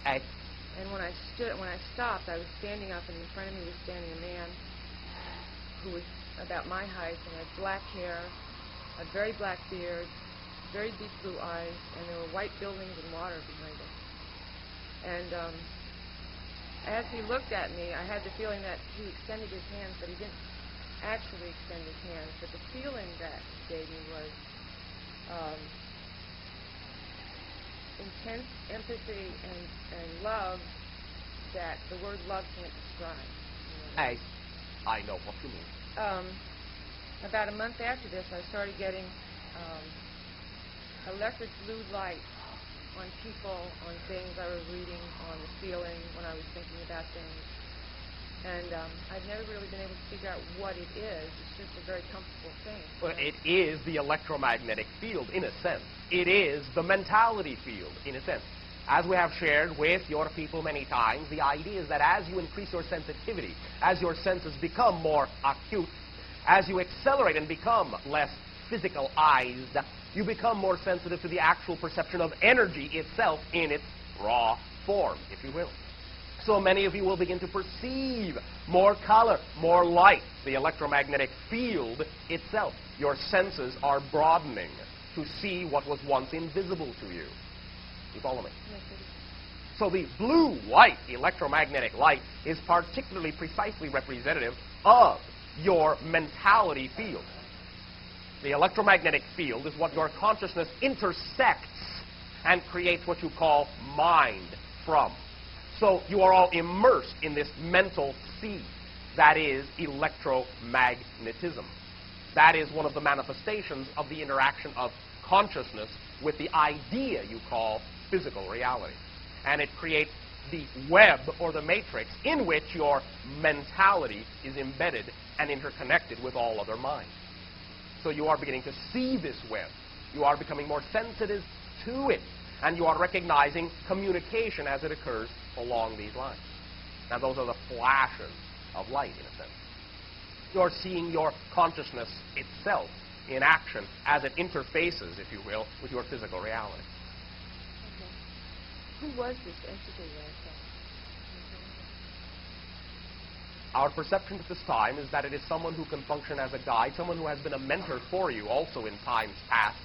Okay. And when I stopped, I was standing up, and in front of me was standing a man who was about my height and had black hair, a very black beard, very deep blue eyes, and there were white buildings and water behind him. And as he looked at me, I had the feeling that he extended his hands, but he didn't actually extend his hands. But the feeling that he gave me was intense empathy and love that the word love can't describe. I know what you mean. About a month after this, I started getting electric blue light on people, on things I was reading, on the ceiling, when I was thinking about things. And I've never really been able to figure out what it is. It's just a very comfortable thing. Well, it is the electromagnetic field, in a sense. It is the mentality field, in a sense. As we have shared with your people many times, the idea is that as you increase your sensitivity, as your senses become more acute, as you accelerate and become less physicalized, you become more sensitive to the actual perception of energy itself in its raw form, if you will. So many of you will begin to perceive more color, more light, the electromagnetic field itself. Your senses are broadening to see what was once invisible to you. You follow me? Yes, it is. So the blue-white electromagnetic light is particularly precisely representative of your mentality field. The electromagnetic field is what your consciousness intersects and creates what you call mind from. So you are all immersed in this mental sea that is electromagnetism. That is one of the manifestations of the interaction of consciousness with the idea you call physical reality. And it creates the web or the matrix in which your mentality is embedded and interconnected with all other minds. So you are beginning to see this web. You are becoming more sensitive to it. And you are recognizing communication as it occurs along these lines. Now, those are the flashes of light, in a sense. You're seeing your consciousness itself in action as it interfaces, if you will, with your physical reality. Okay. Who was this entity that I saw? Our perception at this time is that it is someone who can function as a guide, someone who has been a mentor for you also in times past.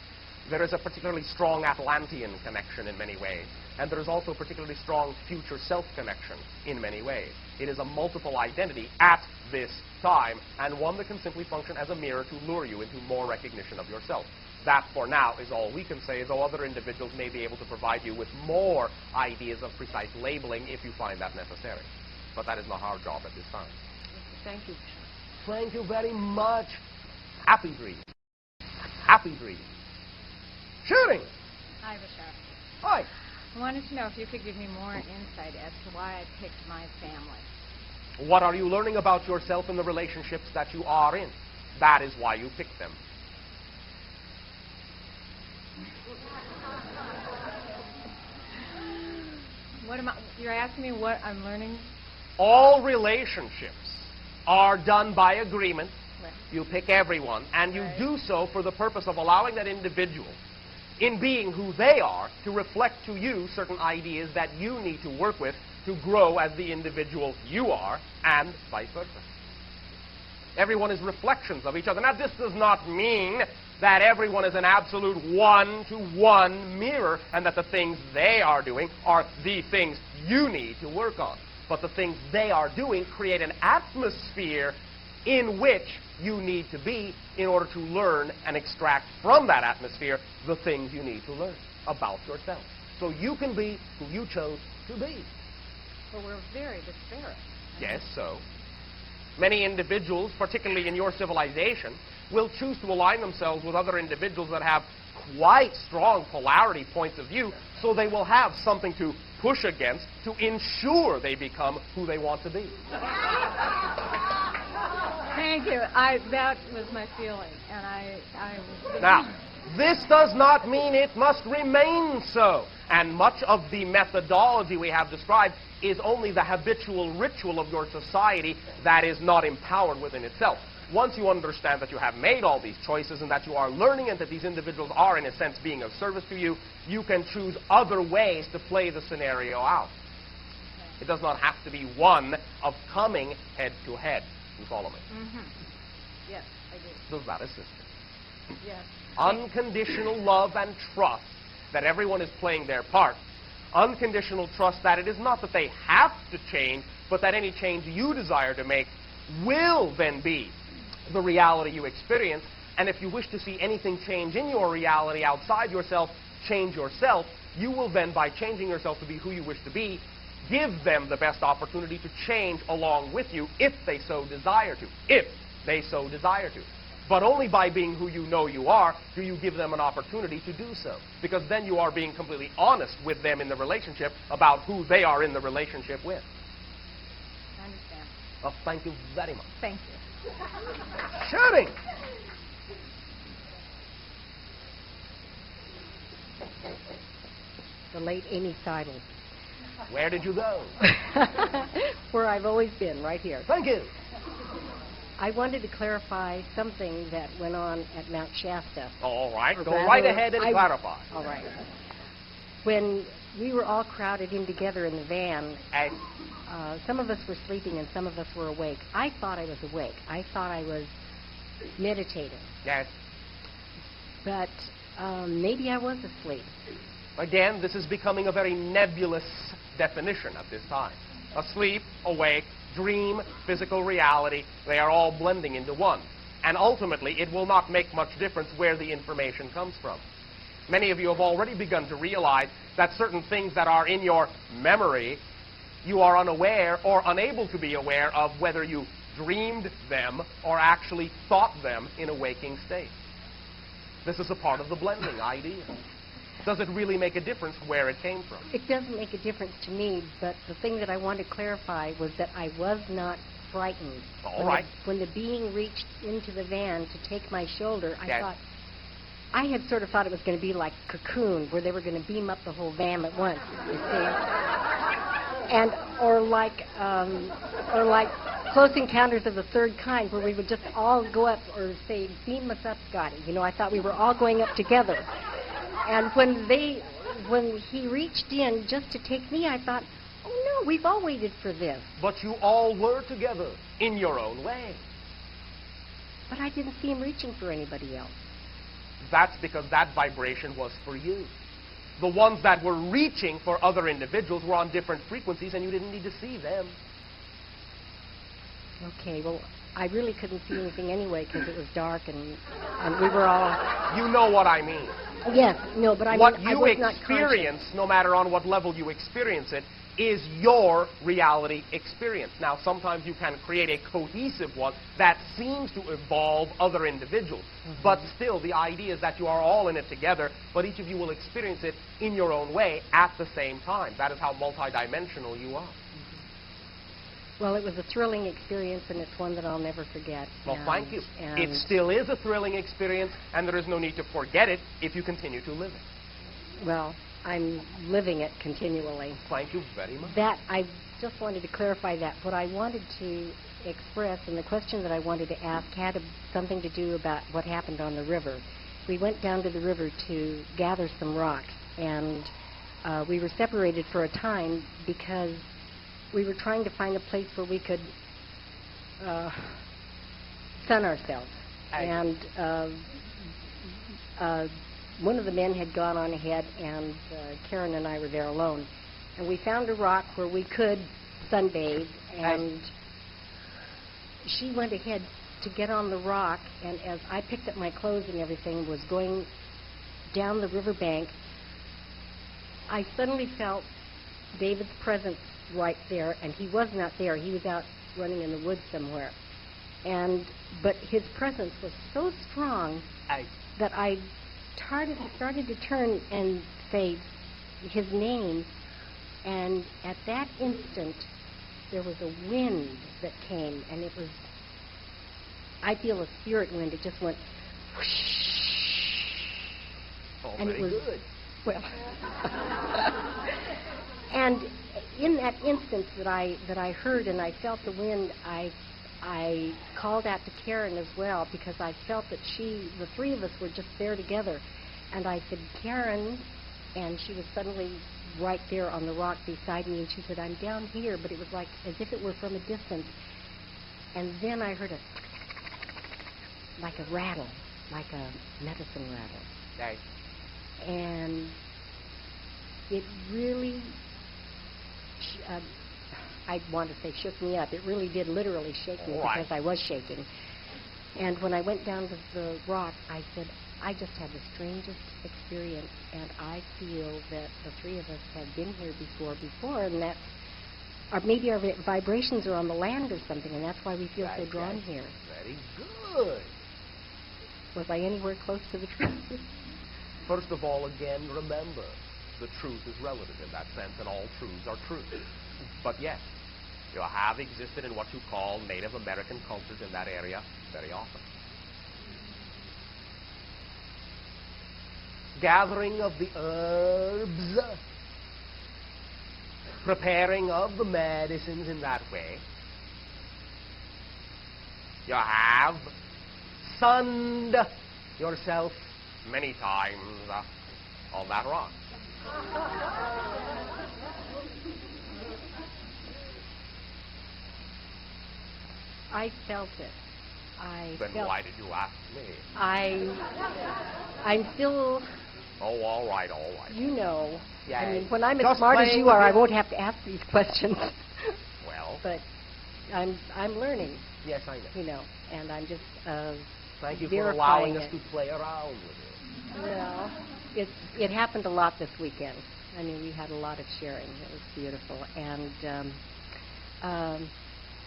There is a particularly strong Atlantean connection in many ways, and there is also a particularly strong future self connection in many ways. It is a multiple identity at this time, and one that can simply function as a mirror to lure you into more recognition of yourself. That, for now, is all we can say, though other individuals may be able to provide you with more ideas of precise labeling if you find that necessary. But that is not our job at this time. Thank you. Thank you very much. Happy dreams. Happy dreams. Shooting. Hi, Bashar. Hi. I wanted to know if you could give me more insight as to why I picked my family. What are you learning about yourself in the relationships that you are in? That is why you picked them. You're asking me what I'm learning? All relationships are done by agreement. Right. You pick everyone, and you do so for the purpose of allowing that individual, in being who they are, to reflect to you certain ideas that you need to work with to grow as the individual you are, and vice versa. Everyone is reflections of each other. Now, this does not mean that everyone is an absolute one-to-one mirror, and that the things they are doing are the things you need to work on. But the things they are doing create an atmosphere in which you need to be in order to learn and extract from that atmosphere the things you need to learn about yourself. So you can be who you chose to be. But we're very disparate. Yes, so. Many individuals, particularly in your civilization, will choose to align themselves with other individuals that have quite strong polarity points of view, so they will have something to push against to ensure they become who they want to be. Thank you. That was my feeling, and Now, this does not mean it must remain so. And much of the methodology we have described is only the habitual ritual of your society that is not empowered within itself. Once you understand that you have made all these choices and that you are learning and that these individuals are, in a sense, being of service to you, you can choose other ways to play the scenario out. It does not have to be one of coming head to head. You follow me? Mm-hmm. Yes, I do. So that is sister. Yes. Unconditional love and trust that everyone is playing their part. Unconditional trust that it is not that they have to change, but that any change you desire to make will then be the reality you experience. And if you wish to see anything change in your reality outside yourself, change yourself, you will then, by changing yourself to be who you wish to be, give them the best opportunity to change along with you if they so desire to. If they so desire to. But only by being who you know you are do you give them an opportunity to do so. Because then you are being completely honest with them in the relationship about who they are in the relationship with. I understand. Well, thank you very much. Thank you. Shooting! The late Amy Seidel. Where did you go? Where I've always been, right here. Thank you. I wanted to clarify something that went on at Mount Shasta. All right. Or Go rather, right ahead and clarify. All right. When we were all crowded in together in the van, some of us were sleeping and some of us were awake. I thought I was awake. I thought I was meditating. Yes. But maybe I was asleep. Again, this is becoming a very nebulous definition at this time. Asleep, awake, dream, physical reality, they are all blending into one. And ultimately, it will not make much difference where the information comes from. Many of you have already begun to realize that certain things that are in your memory, you are unaware or unable to be aware of whether you dreamed them or actually thought them in a waking state. This is a part of the blending idea. Does it really make a difference where it came from? It doesn't make a difference to me, but the thing that I wanted to clarify was that I was not frightened. All right. When the being reached into the van to take my shoulder, I Yes. thought, I had sort of thought it was going to be like Cocoon, where they were going to beam up the whole van at once, you see. And, or like Close Encounters of the Third Kind, where we would just all go up, or say, beam us up, Scotty. You know, I thought we were all going up together. And when he reached in just to take me, I thought, oh no, we've all waited for this. But you all were together in your own way. But I didn't see him reaching for anybody else. That's because that vibration was for you. The ones that were reaching for other individuals were on different frequencies, and you didn't need to see them. Okay, well, I really couldn't see anything anyway because it was dark and we were all... You know what I mean. Yes, no, but I what mean, you I was not experience, conscious. no matter on what level you experience it, is your reality experience. Now, sometimes you can create a cohesive one that seems to involve other individuals. Mm-hmm. But still, the idea is that you are all in it together, but each of you will experience it in your own way at the same time. That is how multidimensional you are. Well, it was a thrilling experience, and it's one that I'll never forget. Well, thank you. And It still is a thrilling experience, and there is no need to forget it if you continue to live it. well, I'm living it continually. Thank you very much. That, I just wanted to clarify that. What I wanted to express, and the question that I wanted to ask had something to do about what happened on the river. We went down to the river to gather some rocks, and we were separated for a time because we were trying to find a place where we could sun ourselves. And one of the men had gone on ahead, and Karen and I were there alone. And we found a rock where we could sunbathe, and she went ahead to get on the rock, and as I picked up my clothes and everything, was going down the riverbank, I suddenly felt David's presence right there, and he was not there. He was out running in the woods somewhere. But his presence was so strong that I started to turn and say his name, and at that instant there was a wind that came, and it was, I feel a spirit wind. It just went whoosh. Oh, And it very was good. well. And in that instant that I heard and I felt the wind, I called out to Karen as well, because I felt that the three of us were just there together. And I said, Karen, and she was suddenly right there on the rock beside me, and she said, I'm down here, but it was like as if it were from a distance. And then I heard like a rattle, like a medicine rattle. Right. And it really, I want to say shook me up. It really did literally shake me because I was shaking. And when I went down to the rock, I said, I just had the strangest experience, and I feel that the three of us have been here before, and that maybe our vibrations are on the land or something, and that's why we feel so drawn here. Very good. Was I anywhere close to the truth? First of all, again, remember, the truth is relative in that sense, and all truths are true. But yes, you have existed in what you call Native American cultures in that area very often. Gathering of the herbs, preparing of the medicines in that way. You have sunned yourself many times on that rock. I felt it. Then why did you ask me? I'm still... Oh, all right. You know. Yeah. I mean, when I'm as smart as you are, I won't have to ask these questions. Well. But I'm learning. Yes, I know. You know, and I'm just Thank you for allowing us to play around with it. Well, it happened a lot this weekend. I mean, we had a lot of sharing. It was beautiful. And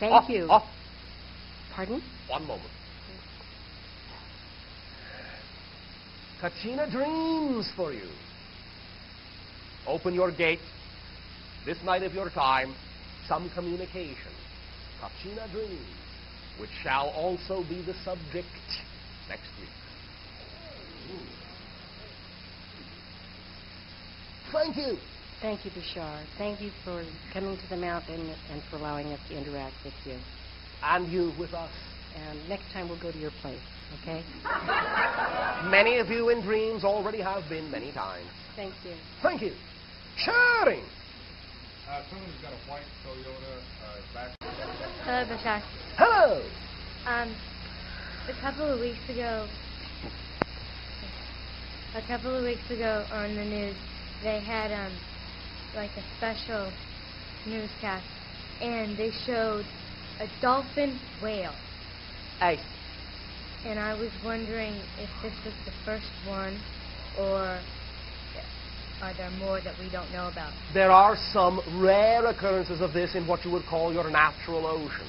thank you. Pardon? One moment. Kachina dreams for you. Open your gate. This night of your time, some communication. Kachina dreams, which shall also be the subject next week. Thank you. Thank you, Bashar. Thank you for coming to the mountain and for allowing us to interact with you. And you with us. And next time we'll go to your place, okay? Many of you in dreams already have been many times. Thank you. Thank you. Sharing. Someone's got a white Toyota back. Hello, Bashar. Hello. A couple of weeks ago on the news, they had like a special newscast, and they showed a dolphin whale. Hey. And I was wondering if this was the first one, or are there more that we don't know about? There are some rare occurrences of this in what you would call your natural ocean.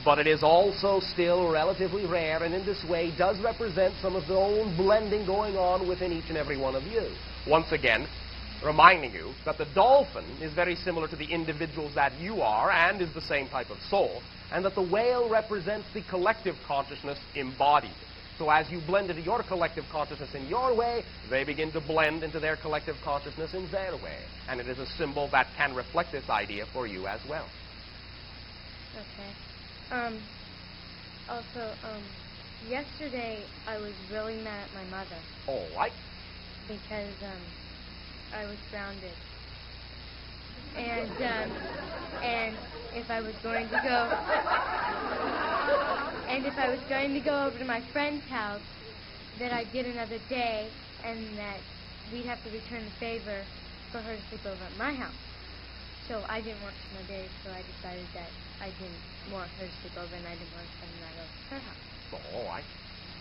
But it is also still relatively rare, and in this way does represent some of the old blending going on within each and every one of you. Once again, reminding you that the dolphin is very similar to the individuals that you are and is the same type of soul, and that the whale represents the collective consciousness embodied. So as you blend into your collective consciousness in your way, they begin to blend into their collective consciousness in their way. And it is a symbol that can reflect this idea for you as well. Okay. Also, yesterday I was really mad at my mother. All right. Because, I was grounded. And if I was going to go over to my friend's house, that I'd get another day, and that we'd have to return the favor for her to sleep over at my house. So I didn't want 2 more days, so I decided that I didn't want her to sleep over, and I didn't want to spend the night over at her house. All right.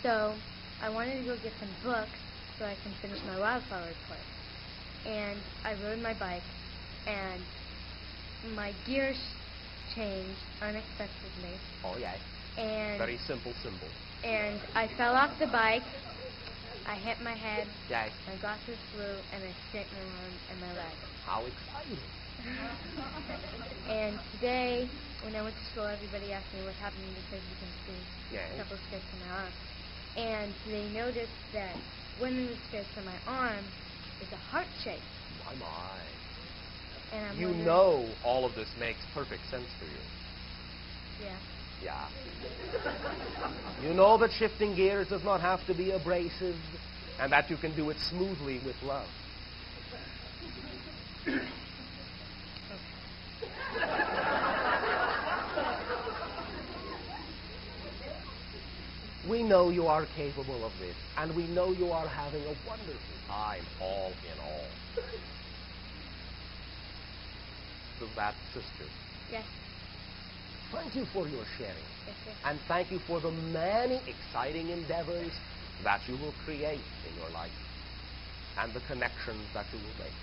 So I wanted to go get some books so I can finish my wildflower report. And I rode my bike, and my gears changed unexpectedly. Oh, yeah. And very simple symbol. And I fell off the bike. I hit my head. Yeah. My glasses flew, and I scraped my arm and my leg. How exciting. And today, when I went to school, everybody asked me what happened because you can see a couple of scrapes on my arm. And they noticed that one of the scrapes on my arm is a heart shape. My. And I'm you wondering, know all of this makes perfect sense to you. Yeah. Yeah. You know that shifting gears does not have to be abrasive, and that you can do it smoothly with love. We know you are capable of this, and we know you are having a wonderful time, all in all. Does that, sister? Yes. Thank you for your sharing. Yes, sir. And thank you for the many exciting endeavors that you will create in your life and the connections that you will make.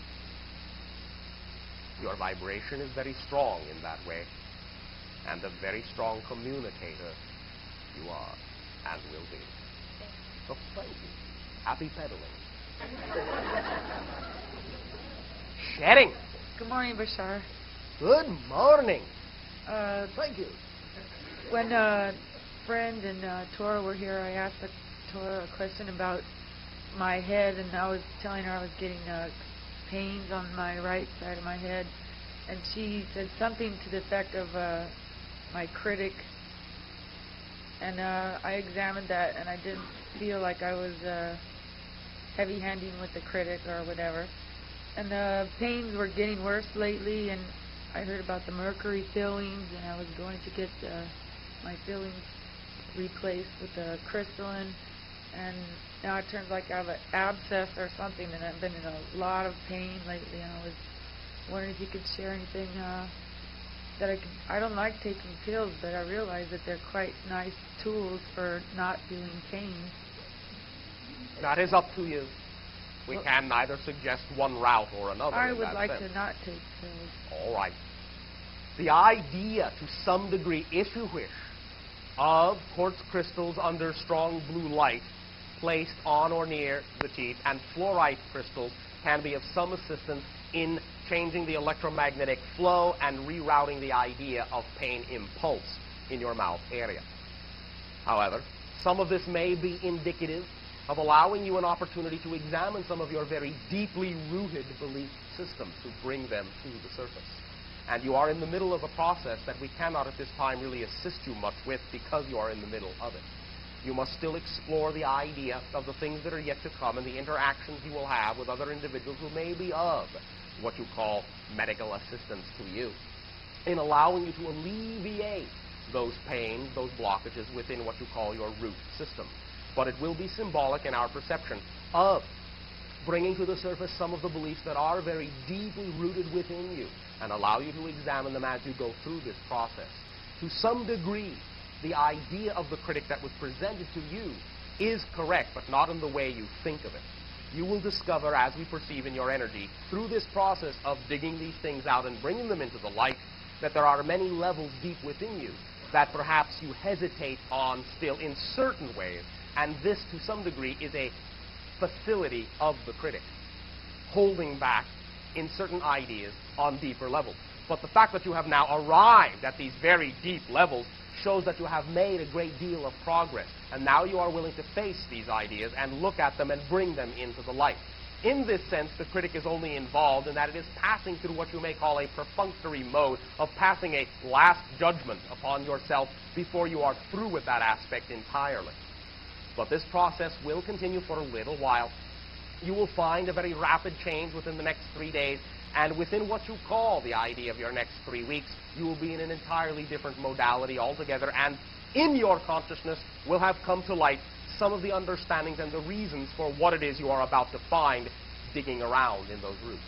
Your vibration is very strong in that way, and a very strong communicator you are and will be. So thank you. Happy pedaling. Sharing. Good morning, Bashar. Good morning. Thank you. When Friend and Tora were here, I asked Tora a question about my head, and I was telling her I was getting pains on my right side of my head, and she said something to the effect of my critic, and I examined that, and I didn't feel like I was heavy-handing with the critic or whatever, and the pains were getting worse lately, and I heard about the mercury fillings, and I was going to get my fillings replaced with the crystalline, and now it turns like I have an abscess or something, and I've been in a lot of pain lately, and I was wondering if you could share anything that I don't like taking pills, but I realize that they're quite nice tools for not feeling pain. That is up to you. We can neither suggest one route or another. I in would that like sense. to not take pills. All right. The idea, to some degree, if you wish, of quartz crystals under strong blue light placed on or near the teeth and fluorite crystals can be of some assistance in changing the electromagnetic flow and rerouting the idea of pain impulse in your mouth area. However, some of this may be indicative of allowing you an opportunity to examine some of your very deeply rooted belief systems to bring them to the surface. And you are in the middle of a process that we cannot at this time really assist you much with because you are in the middle of it. You must still explore the idea of the things that are yet to come and the interactions you will have with other individuals who may be of what you call medical assistance to you in allowing you to alleviate those pains, those blockages within what you call your root system. But it will be symbolic in our perception of bringing to the surface some of the beliefs that are very deeply rooted within you and allow you to examine them as you go through this process. To some degree, the idea of the critic that was presented to you is correct, but not in the way you think of it. You will discover, as we perceive in your energy, through this process of digging these things out and bringing them into the light, that there are many levels deep within you that perhaps you hesitate on still in certain ways, and this, to some degree, is a facility of the critic, holding back in certain ideas on deeper levels. But the fact that you have now arrived at these very deep levels shows that you have made a great deal of progress, and now you are willing to face these ideas and look at them and bring them into the light. In this sense, the critic is only involved in that it is passing through what you may call a perfunctory mode of passing a last judgment upon yourself before you are through with that aspect entirely. But this process will continue for a little while. You will find a very rapid change within the next 3 days, and within what you call the idea of your next 3 weeks, you will be in an entirely different modality altogether, and in your consciousness will have come to light some of the understandings and the reasons for what it is you are about to find digging around in those roots.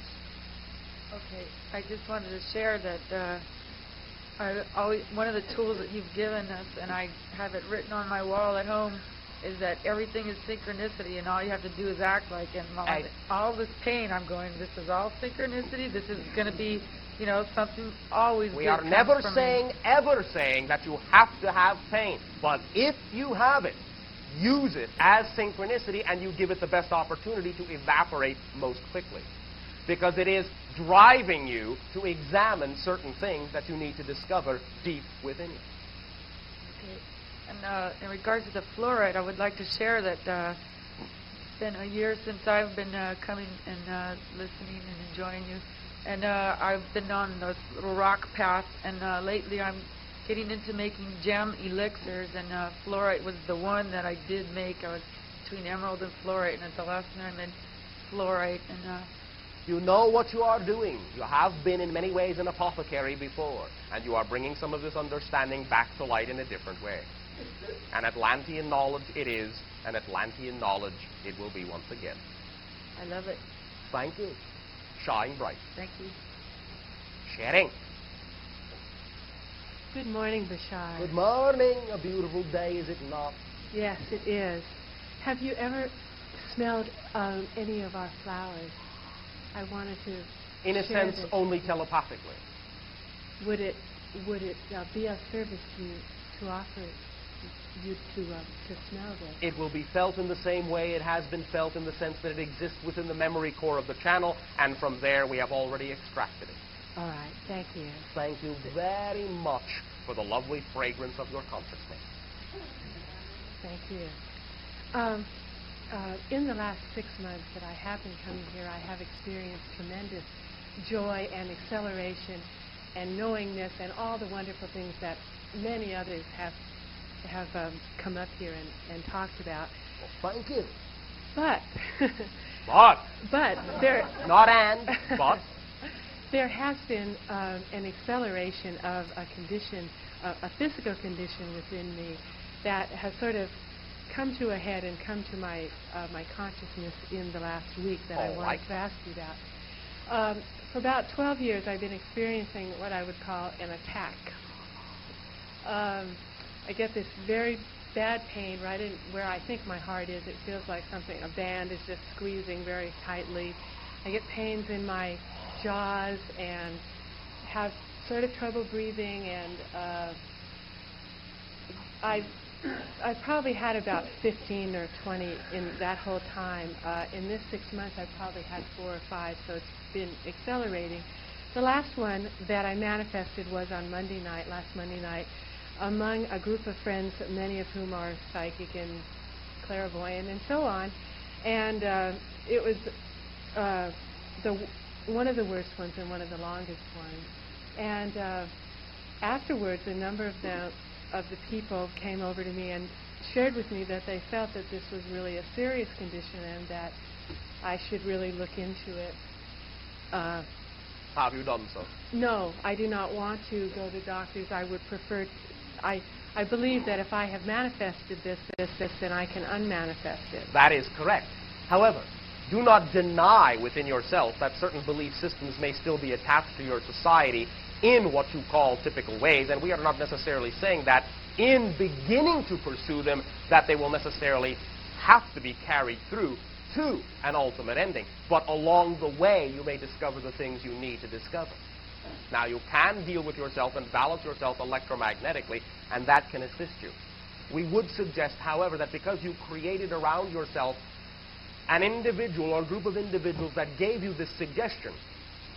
Okay, I just wanted to share that one of the tools that you've given us, and I have it written on my wall at home, is that everything is synchronicity, and all you have to do is act like it. And all this pain, I'm going, this is all synchronicity. This is going to be, you know, something always good. We are never saying, me. ever saying that you have to have pain. But if you have it, use it as synchronicity, and you give it the best opportunity to evaporate most quickly. Because it is driving you to examine certain things that you need to discover deep within you. Okay. And in regards to the fluoride, I would like to share that it's been a year since I've been coming and listening and enjoying you. And I've been on this little rock path, and lately I'm getting into making gem elixirs, and fluorite was the one that I did make. I was between emerald and fluorite, and at the last one I made fluorite. And You know what you are doing. You have been in many ways an apothecary before, and you are bringing some of this understanding back to light in a different way. An Atlantean knowledge it is, an Atlantean knowledge it will be once again. I love it. Thank you. Shine bright. Thank you. Sharing. Good morning, Bashar. Good morning. A beautiful day, is it not? Yes, it is. Have you ever smelled any of our flowers? I wanted to In a share sense, this. only telepathically. Would it be of service to you to offer you to smell this? It will be felt in the same way it has been felt, in the sense that it exists within the memory core of the channel, and from there we have already extracted it. All right, thank you. Thank you very much for the lovely fragrance of your consciousness. Thank you. In the last 6 months that I have been coming here, I have experienced tremendous joy and acceleration and knowingness and all the wonderful things that many others have come up here and talked about. Well, thank you. But But there not and but there has been an acceleration of a condition, a physical condition within me that has sort of come to a head and come to my consciousness in the last week that I All wanted right. to ask you about. For about 12 years, I've been experiencing what I would call an attack. I get this very bad pain right in where I think my heart is. It feels like a band is just squeezing very tightly. I get pains in my jaws and have sort of trouble breathing, and I've probably had about 15 or 20 in that whole time. In this 6 months, I've probably had 4 or 5, so it's been accelerating. The last one that I manifested was on last Monday night, among a group of friends, many of whom are psychic and clairvoyant and so on. And it was one of the worst ones and one of the longest ones. And afterwards, a number of the people came over to me and shared with me that they felt that this was really a serious condition and that I should really look into it. have you done so? No, I do not want to go to doctors. I would prefer. I believe that if I have manifested this, then I can unmanifest it. That is correct. However, do not deny within yourself that certain belief systems may still be attached to your society in what you call typical ways, and we are not necessarily saying that in beginning to pursue them that they will necessarily have to be carried through to an ultimate ending. But along the way, you may discover the things you need to discover. Now, you can deal with yourself and balance yourself electromagnetically, and that can assist you. We would suggest, however, that because you created around yourself an individual or group of individuals that gave you this suggestion,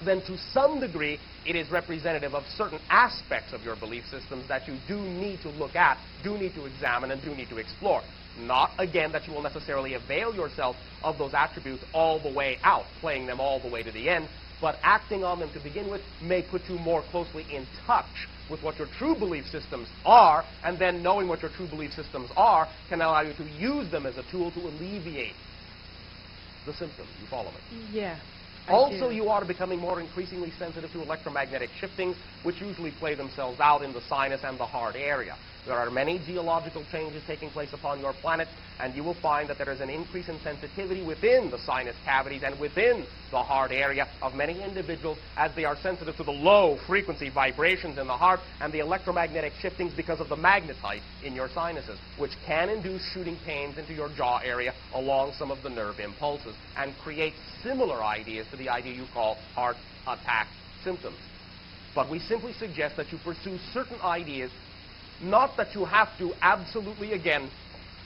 then to some degree it is representative of certain aspects of your belief systems that you do need to look at, do need to examine, and do need to explore. Not, again, that you will necessarily avail yourself of those attributes all the way out, playing them all the way to the end, but acting on them to begin with may put you more closely in touch with what your true belief systems are, and then knowing what your true belief systems are can allow you to use them as a tool to alleviate the symptoms. You follow me? Yeah. Also, you are becoming more increasingly sensitive to electromagnetic shiftings, which usually play themselves out in the sinus and the heart area. There are many geological changes taking place upon your planet, and you will find that there is an increase in sensitivity within the sinus cavities and within the heart area of many individuals as they are sensitive to the low-frequency vibrations in the heart and the electromagnetic shiftings because of the magnetite in your sinuses, which can induce shooting pains into your jaw area along some of the nerve impulses and create similar ideas to the idea you call heart attack symptoms. But we simply suggest that you pursue certain ideas. Not that you have to absolutely, again,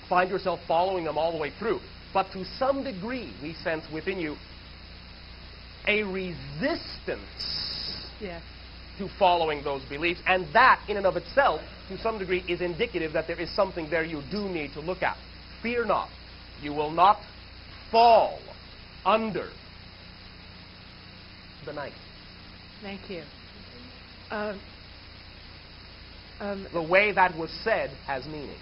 find yourself following them all the way through, but to some degree we sense within you a resistance to following those beliefs, and that in and of itself, to some degree, is indicative that there is something there you do need to look at. Fear not. You will not fall under the knife. Thank you. The way that was said has meaning,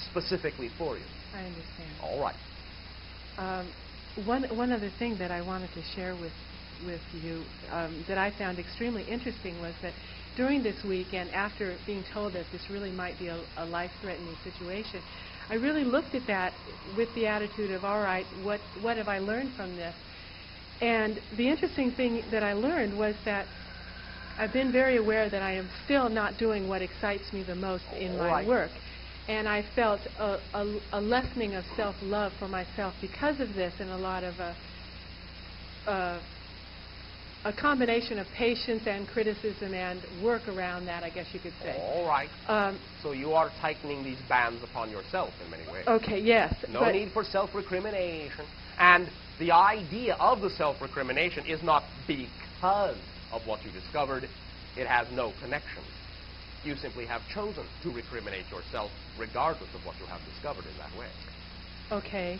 specifically for you. I understand. All right. one other thing that I wanted to share with you that I found extremely interesting was that during this week and after being told that this really might be a life-threatening situation, I really looked at that with the attitude of, all right, what have I learned from this? And the interesting thing that I learned was that I've been very aware that I am still not doing what excites me the most in my work. And I felt a lessening of self-love for myself because of this, and a lot of a combination of patience and criticism and work around that, I guess you could say. All right. So you are tightening these bands upon yourself in many ways. Okay, yes. No need for self-recrimination. And the idea of the self-recrimination is not because of what you discovered. It has no connection. You simply have chosen to recriminate yourself regardless of what you have discovered in that way. Okay.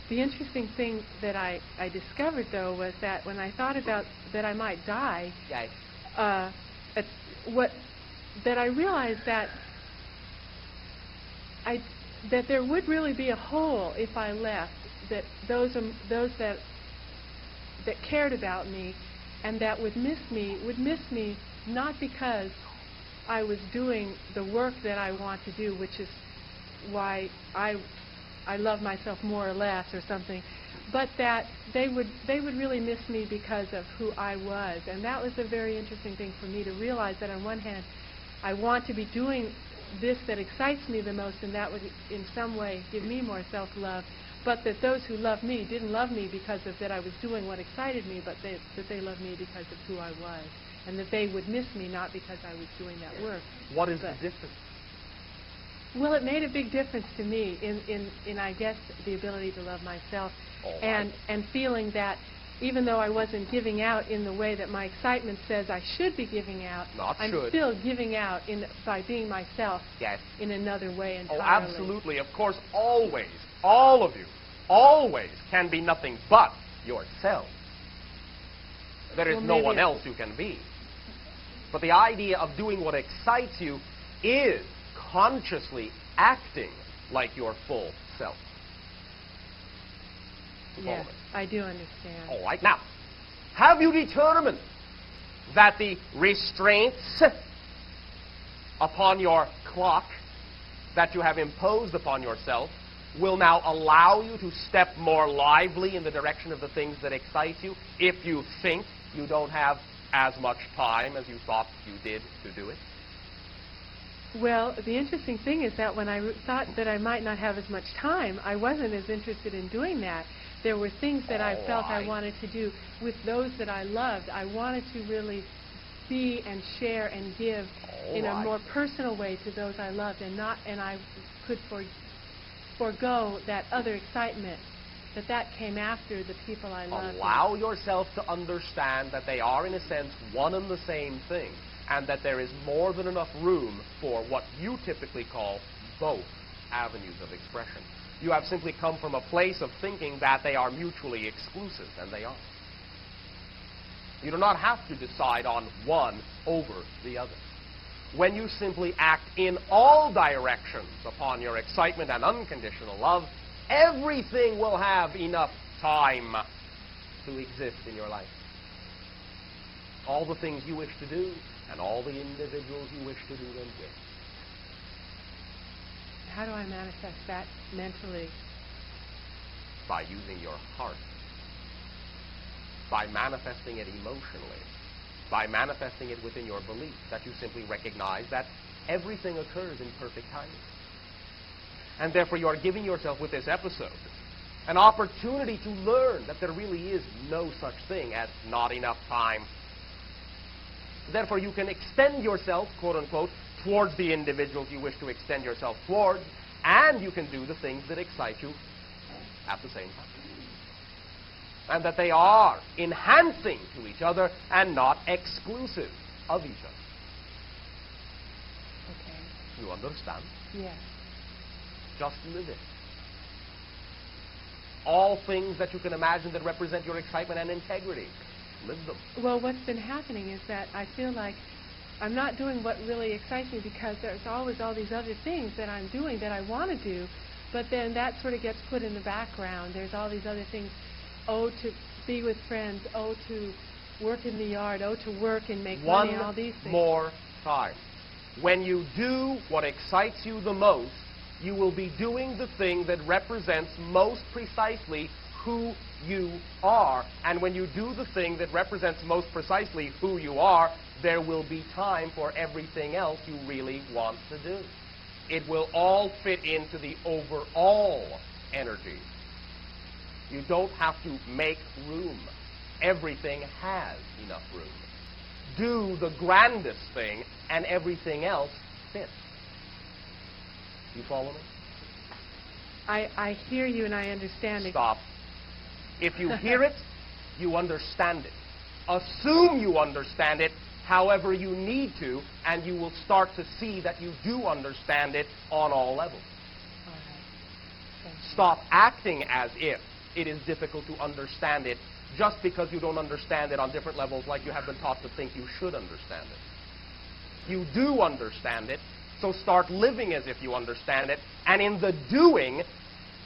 The interesting thing that I discovered, though, was that when I thought about that I might die, that I realized that that there would really be a hole if I left, that those that cared about me and that would miss me not because I was doing the work that I want to do, which is why I love myself more or less or something, but that they would really miss me because of who I was. And that was a very interesting thing for me to realize, that on one hand I want to be doing this that excites me the most, and that would in some way give me more self-love, but that those who loved me didn't love me because of that I was doing what excited me, but that they loved me because of who I was, and that they would miss me not because I was doing that work. What is the difference? Well, it made a big difference to me in I guess, the ability to love myself, and feeling that even though I wasn't giving out in the way that my excitement says I should be giving out, I'm still giving out by being myself in another way entirely. Oh, absolutely. Of course, always, all of you, always can be nothing but yourself. There is no one else you can be. But the idea of doing what excites you is consciously acting like your full self. Yes, I do understand. All right. Now, have you determined that the restraints upon your clock that you have imposed upon yourself will now allow you to step more lively in the direction of the things that excite you if you think you don't have as much time as you thought you did to do it? Well, the interesting thing is that when I thought that I might not have as much time, I wasn't as interested in doing that. There were things that I felt I wanted to do with those that I loved. I wanted to really be and share and give in a more personal way to those I loved, and I could forego that other excitement that came after the people I loved. Allow yourself to understand that they are, in a sense, one and the same thing, and that there is more than enough room for what you typically call both avenues of expression. You have simply come from a place of thinking that they are mutually exclusive, and they aren't. You do not have to decide on one over the other. When you simply act in all directions upon your excitement and unconditional love, everything will have enough time to exist in your life. All the things you wish to do, and all the individuals you wish to do them with. How do I manifest that mentally? By using your heart. By manifesting it emotionally. By manifesting it within your belief, that you simply recognize that everything occurs in perfect timing. And therefore you are giving yourself with this episode an opportunity to learn that there really is no such thing as not enough time. Therefore you can extend yourself, quote unquote, towards the individuals you wish to extend yourself towards, and you can do the things that excite you at the same time. And that they are enhancing to each other and not exclusive of each other. Okay. You understand? Yes. Just live it. All things that you can imagine that represent your excitement and integrity, live them. Well, what's been happening is that I feel like I'm not doing what really excites me because there's always all these other things that I'm doing that I want to do, But then that sort of gets put in the background. There's all these other things. Oh, to be with friends. Oh, to work in the yard. Oh, to work and make money. All these things. One more time. When you do what excites you the most, you will be doing the thing that represents most precisely who you are. And when you do the thing that represents most precisely who you are, there will be time for everything else you really want to do. It will all fit into the overall energy. You don't have to make room. Everything has enough room. Do the grandest thing, and everything else fits. You follow me? I hear you and I understand it. Stop. If you hear it, you understand it. Assume you understand it however you need to, and you will start to see that you do understand it on all levels. All right. Thank you. Stop acting as if it is difficult to understand it just because you don't understand it on different levels like you have been taught to think you should understand it. You do understand it, so start living as if you understand it, and in the doing,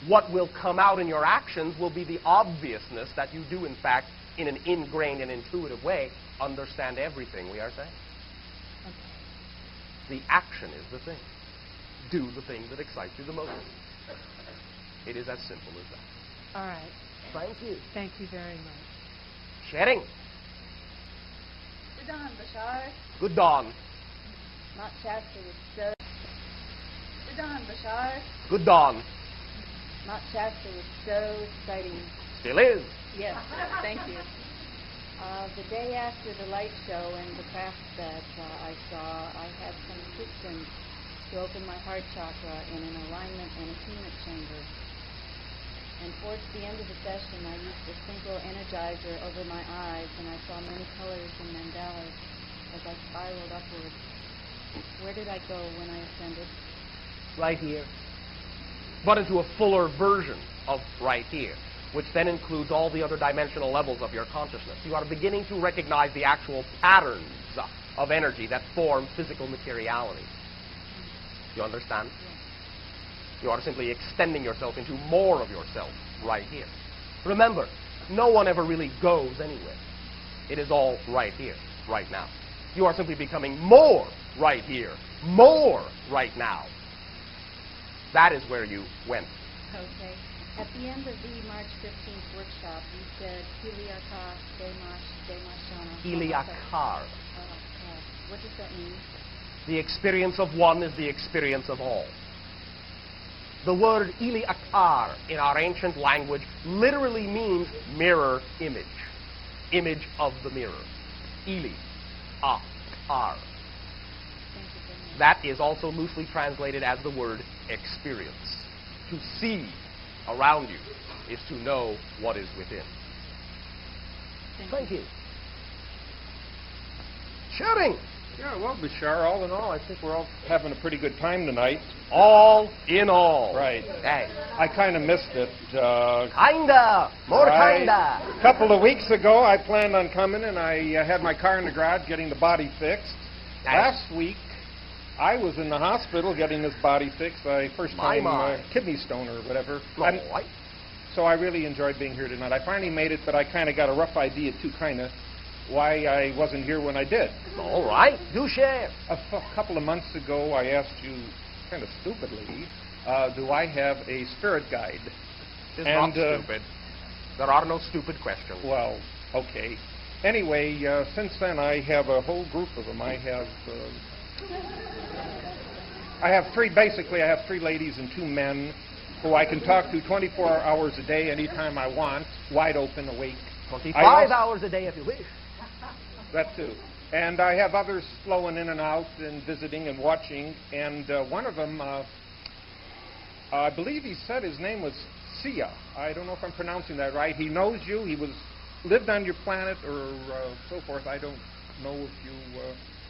what will come out in your actions will be the obviousness that you do, in fact, in an ingrained and intuitive way, understand everything we are saying. Okay. The action is the thing. Do the thing that excites you the most. It is as simple as that. All right. Thank you. Thank you very much. Sharing. Good dawn, Bashar. Good dawn. Mount Shasta was so... Good dawn, Bashar. Good dawn. Mount Shasta was so exciting. Still is. Yes, thank you. The day after the light show and the craft that I saw, I had some assistance to open my heart chakra in an alignment and attunement chamber. And towards the end of the session, I used a synchro energizer over my eyes, and I saw many colors and mandalas as I spiraled upwards. Where did I go when I ascended? Right here. But into a fuller version of right here, which then includes all the other dimensional levels of your consciousness. You are beginning to recognize the actual patterns of energy that form physical materiality. You understand? Yes. You are simply extending yourself into more of yourself right here. Remember, no one ever really goes anywhere. It is all right here, right now. You are simply becoming more right here, more right now. That is where you went. Okay. At the end of the March 15th workshop, you said, Heliakar, Demashana. Heliakar. What does that mean? The experience of one is the experience of all. The word Iliakar in our ancient language literally means mirror image. Image of the mirror. Ili. Akar. Thank you very much. That is also loosely translated as the word experience. To see around you is to know what is within. Thank you. Shouting. Yeah, well, Bashar, all in all, I think we're all having a pretty good time tonight. All in all. Right. Hey. I kind of missed it. Kinda. More kinda. A couple of weeks ago, I planned on coming, and I had my car in the garage getting the body fixed. Nice. Last week, I was in the hospital getting this body fixed. First time kidney stone or whatever. So I really enjoyed being here tonight. I finally made it, but I kind of got a rough idea, too, kind of, why I wasn't here when I did. All right. Do share. A couple of months ago, I asked you, kind of stupidly, do I have a spirit guide? It's not stupid. There are no stupid questions. Well, okay. Anyway, since then, I have a whole group of them. I have three ladies and 2 men who I can talk to 24 hours a day, anytime I want, wide open, awake. 25 hours a day if you wish. That too. And I have others flowing in and out and visiting and watching. And one of them, I believe he said his name was Sia. I don't know if I'm pronouncing that right. He knows you. He lived on your planet or so forth. I don't know if you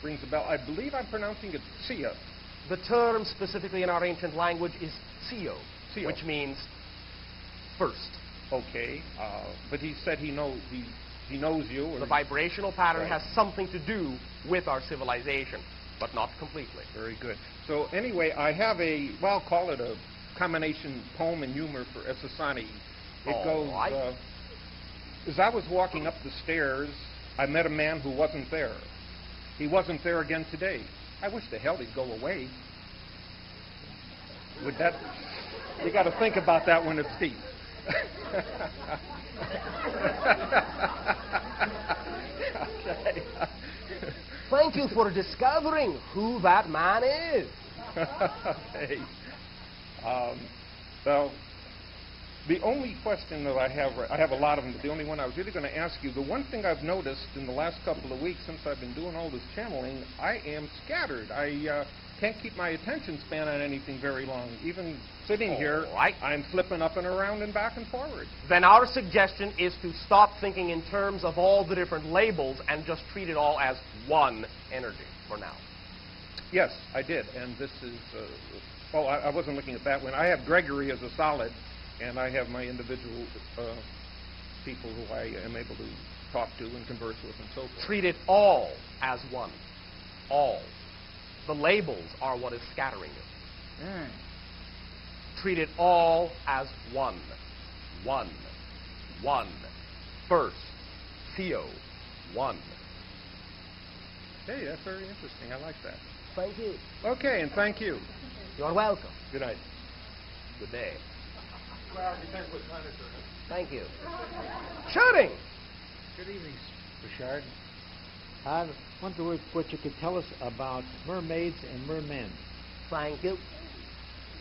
rings a bell. I believe I'm pronouncing it Sia. The term specifically in our ancient language is Sio, which means first. Okay. But he said he knows you. Or the vibrational pattern has something to do with our civilization, but not completely. Very good. So anyway, I have call it a combination poem and humor for Esasani. It All goes, right. as I was walking up the stairs, I met a man who wasn't there. He wasn't there again today. I wish the hell he'd go away. Would that... You got to think about that when it's deep. Okay. Thank you for discovering who that man is. Okay. Well, the only question that I have a lot of them, but the only one I was really going to ask you, the one thing I've noticed in the last couple of weeks since I've been doing all this channeling, I am scattered. I can't keep my attention span on anything very long. Even sitting here, right. I'm flipping up and around and back and forward. Then our suggestion is to stop thinking in terms of all the different labels and just treat it all as one energy for now. Yes, I did, and this is, I wasn't looking at that one. I have Gregory as a solid, and I have my individual people who I am able to talk to and converse with and so forth. Treat it all as one. All. The labels are what is scattering you. Treat it all as one. One. One. First. Theo. One. Hey, that's very interesting. I like that. Thank you. Okay, and thank you. You're welcome. Good night. Good day. Well, depends what kind of Thank you. Shooting! Good evening, Bashar. I wonder what you could tell us about mermaids and mermen. Thank you.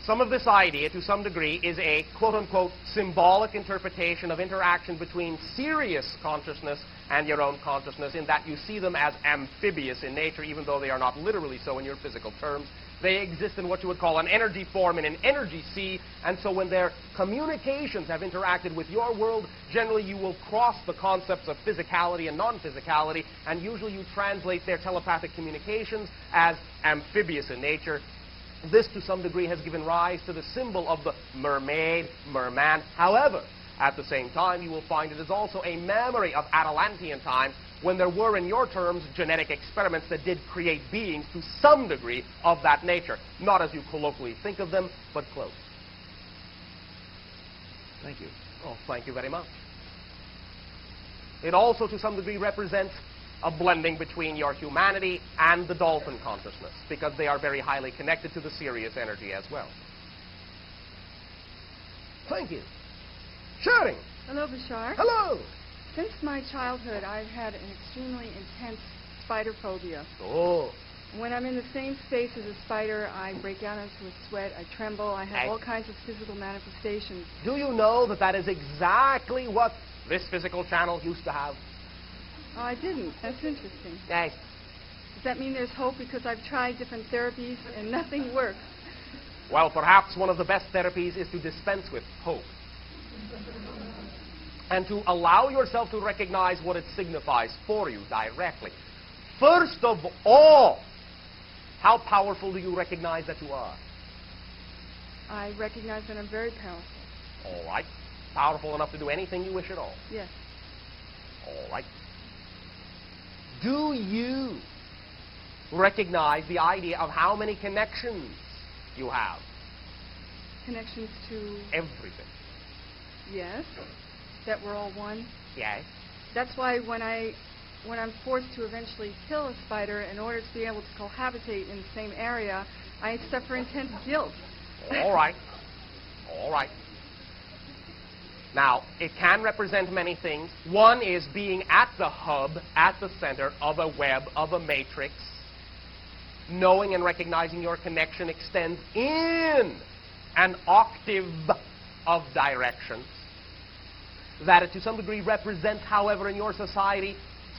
Some of this idea, to some degree, is a quote-unquote symbolic interpretation of interaction between serious consciousness and your own consciousness, in that you see them as amphibious in nature, even though they are not literally so in your physical terms. They exist in what you would call an energy form in an energy sea, and so when their communications have interacted with your world, generally you will cross the concepts of physicality and non-physicality, and usually you translate their telepathic communications as amphibious in nature. This, to some degree, has given rise to the symbol of the mermaid, merman. However, at the same time, you will find it is also a memory of Atlantean time, when there were, in your terms, genetic experiments that did create beings to some degree of that nature. Not as you colloquially think of them, but close. Thank you. Oh, thank you very much. It also, to some degree, represents a blending between your humanity and the dolphin consciousness, because they are very highly connected to the Sirius energy as well. Thank you. Shooting! Hello, Bashar. Hello! Since my childhood, I've had an extremely intense spider phobia. Oh. When I'm in the same space as a spider, I break out into a sweat, I tremble, I have all kinds of physical manifestations. Do you know that that is exactly what this physical channel used to have? Oh, I didn't. That's interesting. Yes. Does that mean there's hope? Because I've tried different therapies and nothing works. Well, perhaps one of the best therapies is to dispense with hope. And to allow yourself to recognize what it signifies for you directly. First of all, how powerful do you recognize that you are? I recognize that I'm very powerful. All right. Powerful enough to do anything you wish at all. Yes. All right. Do you recognize the idea of how many connections you have? Connections to... Everything. Yes. That we're all one. Yes. That's why when I'm forced to eventually kill a spider in order to be able to cohabitate in the same area, I suffer intense guilt. All right. All right. Now, it can represent many things. One is being at the hub, at the center of a web, of a matrix. Knowing and recognizing your connection extends in an octave of directions. That it to some degree represents, however, in your society,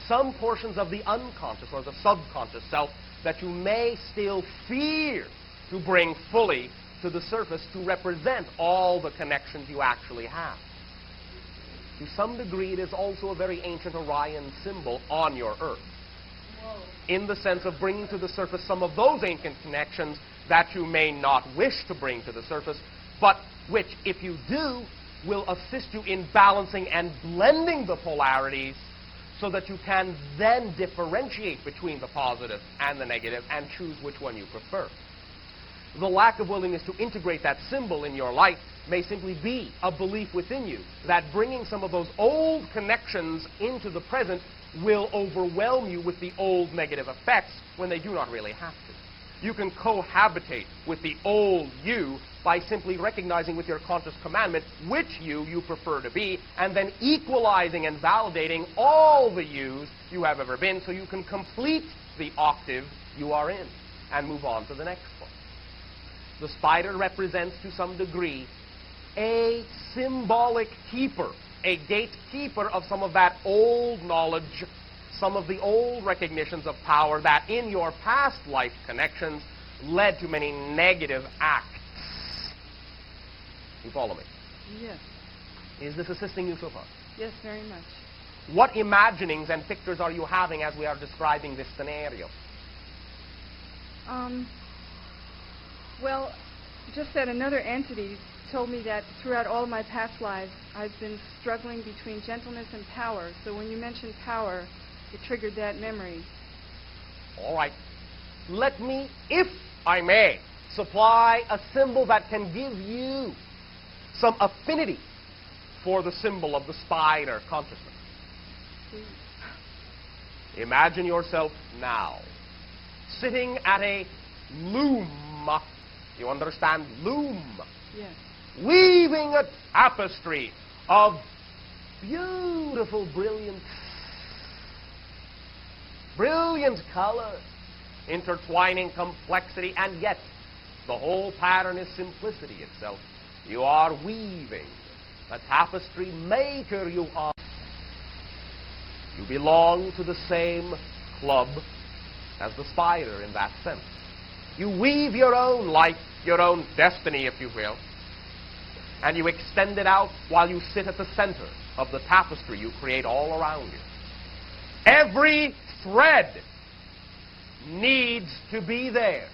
some portions of the unconscious or the subconscious self that you may still fear to bring fully to the surface to represent all the connections you actually have. To some degree, it is also a very ancient Orion symbol on your Earth. In the sense of bringing to the surface some of those ancient connections that you may not wish to bring to the surface, but which, if you do, will assist you in balancing and blending the polarities so that you can then differentiate between the positive and the negative and choose which one you prefer. The lack of willingness to integrate that symbol in your life may simply be a belief within you that bringing some of those old connections into the present will overwhelm you with the old negative effects when they do not really have to. You can cohabitate with the old you by simply recognizing with your conscious commandment which you prefer to be, and then equalizing and validating all the yous you have ever been so you can complete the octave you are in and move on to the next one. The spider represents, to some degree, a symbolic keeper, a gatekeeper of some of that old knowledge, some of the old recognitions of power that in your past life connections led to many negative acts. You follow me? Yes. Is this assisting you so far? Yes, very much. What imaginings and pictures are you having as we are describing this scenario? Well, just that another entity told me that throughout all of my past lives, I've been struggling between gentleness and power. So when you mentioned power, it triggered that memory. All right. Let me, if I may, supply a symbol that can give you some affinity for the symbol of the spider consciousness. Imagine yourself now sitting at a loom. You understand? Loom. Yes. Weaving a tapestry of beautiful, brilliant color, intertwining complexity, and yet the whole pattern is simplicity itself. You are weaving. The tapestry maker you are. You belong to the same club as the spider in that sense. You weave your own life, your own destiny, if you will, and you extend it out while you sit at the center of the tapestry you create all around you. Every thread needs to be there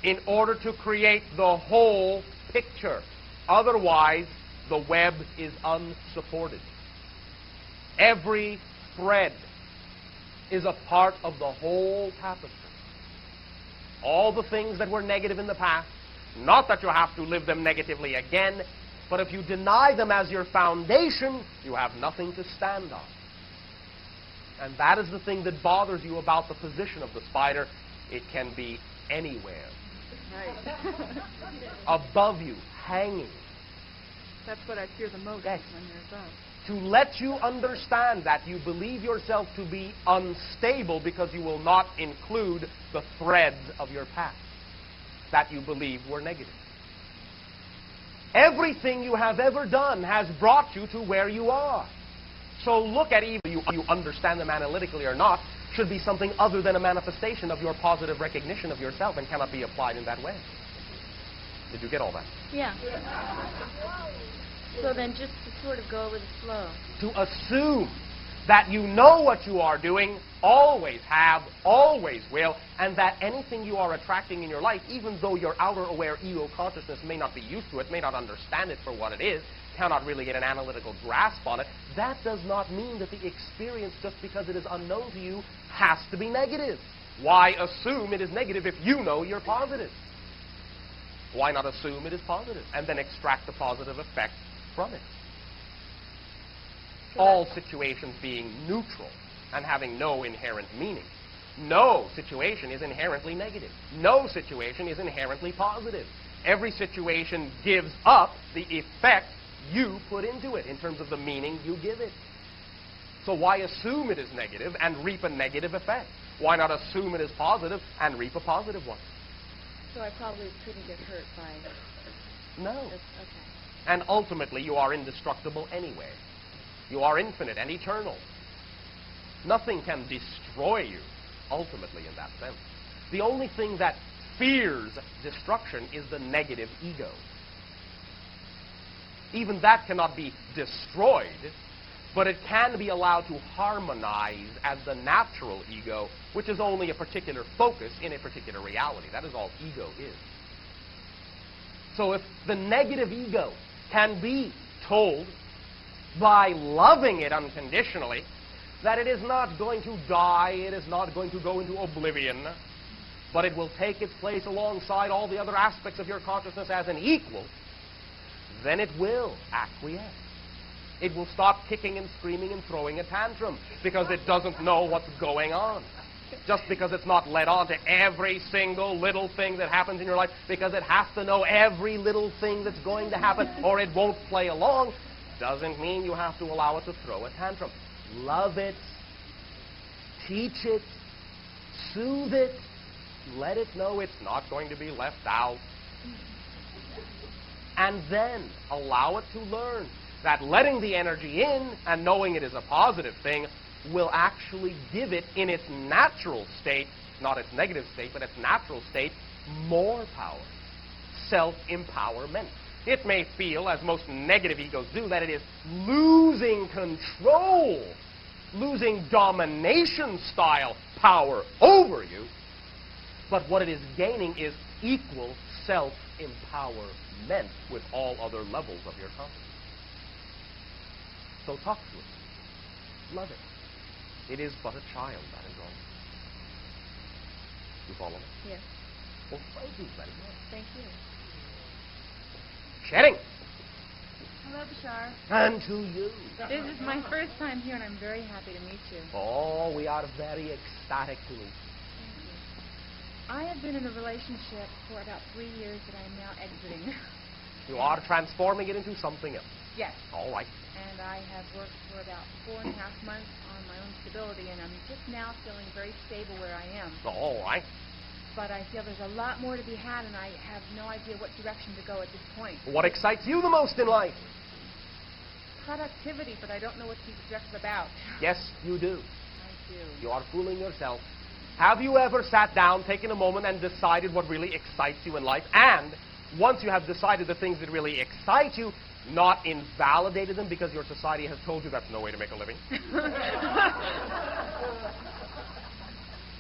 in order to create the whole picture. Otherwise, the web is unsupported. Every thread is a part of the whole tapestry. All the things that were negative in the past, not that you have to live them negatively again, but if you deny them as your foundation, you have nothing to stand on. And that is the thing that bothers you about the position of the spider. It can be anywhere. Right. Above you, hanging. That's what I fear the most, Yes. when you're above. To let you understand that you believe yourself to be unstable because you will not include the threads of your past that you believe were negative. Everything you have ever done has brought you to where you are. So look at even you understand them analytically or not, should be something other than a manifestation of your positive recognition of yourself and cannot be applied in that way. Did you get all that? Yeah. So then just to sort of go with the flow. To assume that you know what you are doing, always have, always will, and that anything you are attracting in your life, even though your outer aware ego consciousness may not be used to it, may not understand it for what it is, cannot really get an analytical grasp on it, that does not mean that the experience, just because it is unknown to you, has to be negative. Why assume it is negative if you know you're positive? Why not assume it is positive and then extract the positive effect from it? All situations being neutral and having no inherent meaning. No situation is inherently negative. No situation is inherently positive. Every situation gives up the effect you put into it in terms of the meaning you give it. So why assume it is negative and reap a negative effect? Why not assume it is positive and reap a positive one? So I probably couldn't get hurt by No. this. Okay. And ultimately, you are indestructible anyway. You are infinite and eternal. Nothing can destroy you, ultimately, in that sense. The only thing that fears destruction is the negative ego. Even that cannot be destroyed, but it can be allowed to harmonize as the natural ego, which is only a particular focus in a particular reality. That is all ego is. So if the negative ego can be told by loving it unconditionally that it is not going to die, it is not going to go into oblivion, but it will take its place alongside all the other aspects of your consciousness as an equal, then it will acquiesce. It will stop kicking and screaming and throwing a tantrum because it doesn't know what's going on. Just because it's not led on to every single little thing that happens in your life, because it has to know every little thing that's going to happen or it won't play along, doesn't mean you have to allow it to throw a tantrum. Love it, teach it, soothe it, let it know it's not going to be left out. And then allow it to learn that letting the energy in and knowing it is a positive thing will actually give it in its natural state, not its negative state, but its natural state, more power, self-empowerment. It may feel, as most negative egos do, that it is losing control, losing domination-style power over you, but what it is gaining is equal self-empowerment with all other levels of your consciousness. So talk to it. Love it. It is but a child, that is all. You follow me? Yes. Well, thank you very much. Thank you. Shedding. Hello, Bashar. And to you. This is my first time here, and I'm very happy to meet you. Oh, we are very ecstatic to meet you. Thank you. I have been in a relationship for about 3 years that I am now exiting. You are transforming it into something else. Yes. All right. And I have worked for about 4.5 months on my own stability, and I'm just now feeling very stable where I am. All right. But I feel there's a lot more to be had, and I have no idea what direction to go at this point. What excites you the most in life? Productivity, but I don't know what to be productive about. Yes, you do. I do. You are fooling yourself. Have you ever sat down, taken a moment, and decided what really excites you in life? And once you have decided the things that really excite you, not invalidated them because your society has told you that's no way to make a living?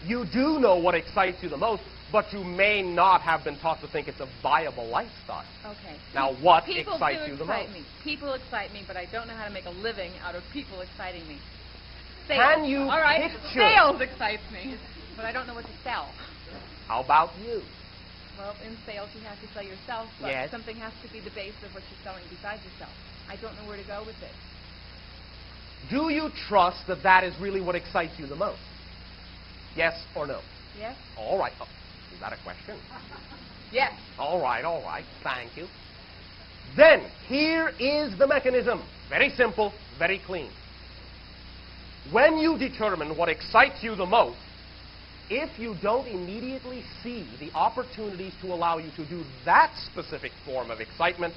You do know what excites you the most, but you may not have been taught to think it's a viable lifestyle. Okay. Now, what People excites do you the excite most? me. People excite me, but I don't know how to make a living out of people exciting me. Sales. Can you All right. picture? Sales excites me, but I don't know what to sell. How about you? Well, in sales, you have to sell yourself, but Yes. something has to be the base of what you're selling besides yourself. I don't know where to go with it. Do you trust that that is really what excites you the most? Yes or no? Yes? All right. Oh, is that a question? Yes. All right. Thank you. Then, here is the mechanism. Very simple, very clean. When you determine what excites you the most, if you don't immediately see the opportunities to allow you to do that specific form of excitement,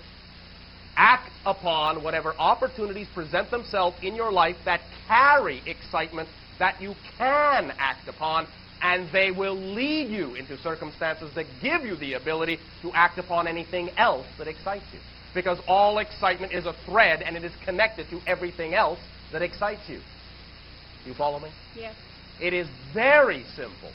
act upon whatever opportunities present themselves in your life that carry excitement that you can act upon, and they will lead you into circumstances that give you the ability to act upon anything else that excites you. Because all excitement is a thread, and it is connected to everything else that excites you. You follow me? Yes. It is very simple.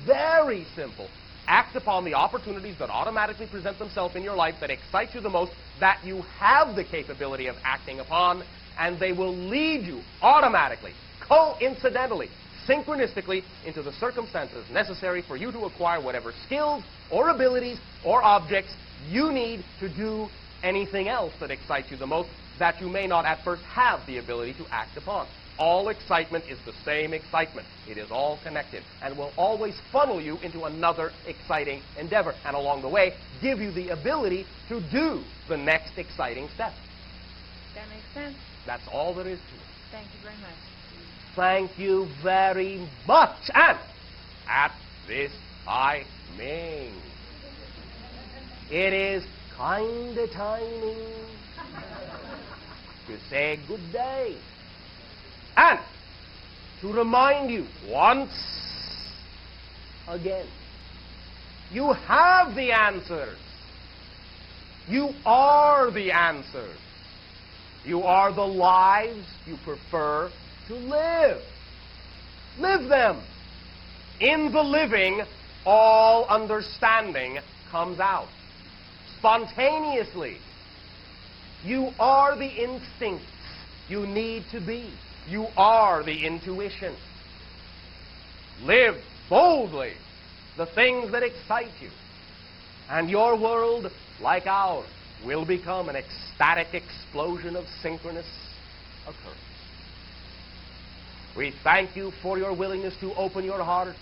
Very simple. Act upon the opportunities that automatically present themselves in your life that excite you the most, that you have the capability of acting upon, and they will lead you automatically, coincidentally, synchronistically, into the circumstances necessary for you to acquire whatever skills or abilities or objects you need to do anything else that excites you the most that you may not at first have the ability to act upon. All excitement is the same excitement. It is all connected and will always funnel you into another exciting endeavor, and along the way give you the ability to do the next exciting step. That makes sense. That's all there is to it. Thank you very much. Thank you very much. And at this timing, it is kind of timing to say good day. And to remind you once again, you have the answers. You are the answers. You are the lives you prefer to live. Live them. In the living, all understanding comes out spontaneously. You are the instincts you need to be. You are the intuition. Live boldly. the things that excite you. And your world, like ours, will become an ecstatic explosion of synchronous occurrence. We thank you for your willingness to open your hearts,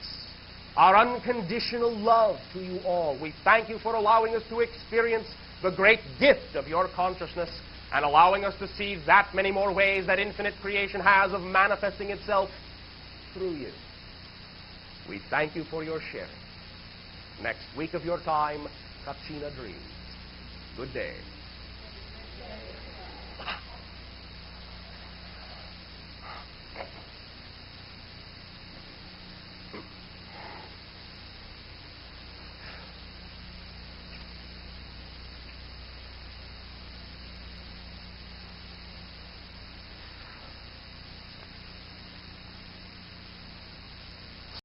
our unconditional love to you all. We thank you for allowing us to experience the great gift of your consciousness and allowing us to see that many more ways that infinite creation has of manifesting itself through you. We thank you for your sharing. Next week of your time, Kachina dreams. Good day.